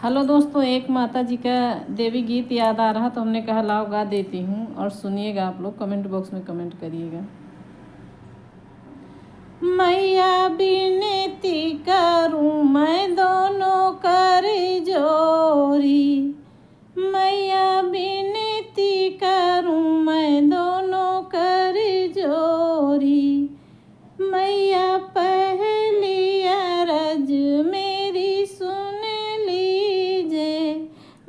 Hello दोस्तों, एक माता जी का देवी गीत याद आ रहा तो हमने कहा लाओ गा देती हूँ और सुनिएगा। आप लोग कमेंट बॉक्स में कमेंट करिएगा। मैया बिनती करूँ मैं दोनों कर जोरी, मैया बिनती करूँ मैं दोनों कर जोरी, मैया पहली अरज मेरी सुन लीजे,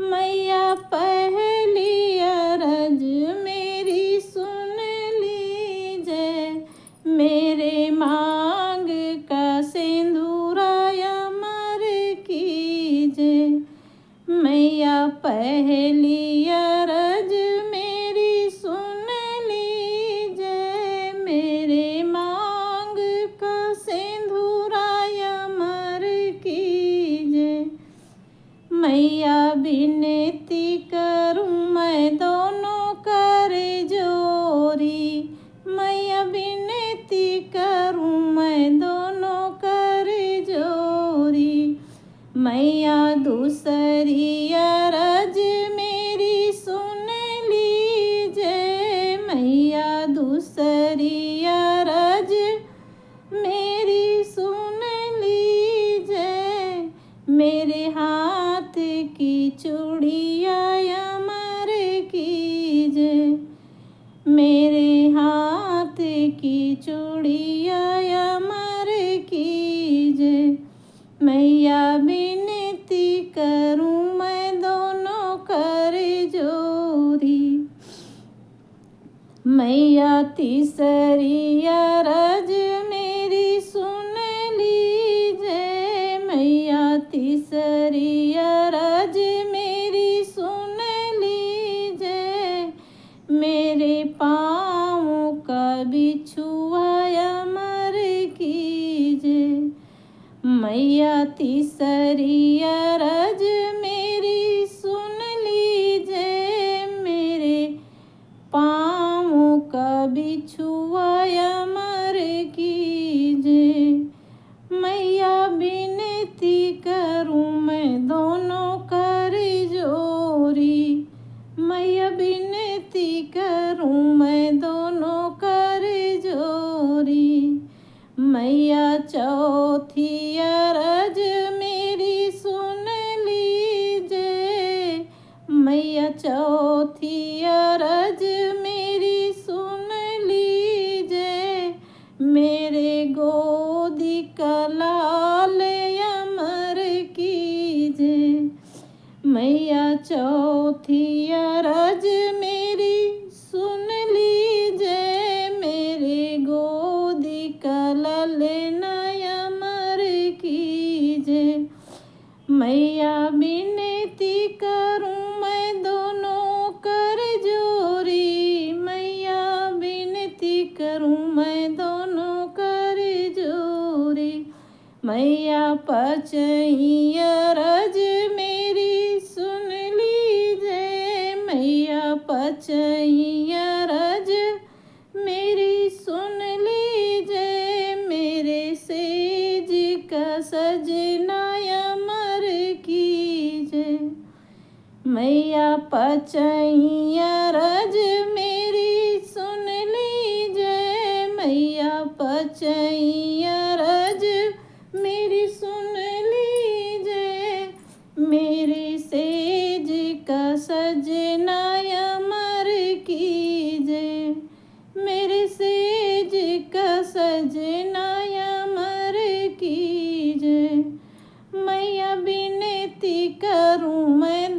मैया पहली अरज मेरी सुन लीजे, मेरे मांग का सिंदूरा अमर कीजे, मैया पहली अरज मेरी सुन लीजे, मेरे मांग का सिंदूरा अमर कीजे, मैया बिनती करूँ मैं दोनों कर जोरी, मैया बिनती करूँ मैं दोनों कर जोरी, मैया दूसरी अरज मेरी सुन लीजे, मैया दूसरी अरज मेरी सुन लीजे, मेरे हाथ की चूड़िया अमर कीजे, मेरे हाथ की चूड़िया अमर कीजे, मैया बिनती करूँ मैं दोनों कर जोरी, मैया तीसरी अरज मेरी सुन लीजे, मैया तीसरी अरज मेरी सुन लीजे, मेरे पाँव का बिछुआ अमर कीजे, मैया तीसरी अरज मेरी सुन लीजे, मेरे पाँव का बिछुआ अमर कीजे, मैया बिनती करूँ मैं दोनों कर जोरी, मैया बिनती करूँ मैं दोनों कर जोरी, मैया चौथी अरज मेरी सुन लीजे, मैया चौथी अरज मेरी सुन लीजे, मेरे गोदी का लाल अमर कीजे, मैया चौथी अरज मेरी सुन लीजे, मेरे गोदी का ललना अमर कीजे, मैया बिनती करूँ मैं दोनों कर जोरी, मैया बिनती करूँ मैं दोनों कर जोरी, मैया पाँचही अरज मेरी सुन लीजे, मैया पाँचही अरज मेरी सुन लीजे, मेरे सेज का सजना अमर कीजे, मैया पाँचही अरज मेरी सुन लीजे, मैया पाँचही अरज मेरी सुन लीजे, मेरे सेज का सजना अमर कीजे, मेरे सेज का सजना अमर कीजे, मैया बिनती करूँ मैं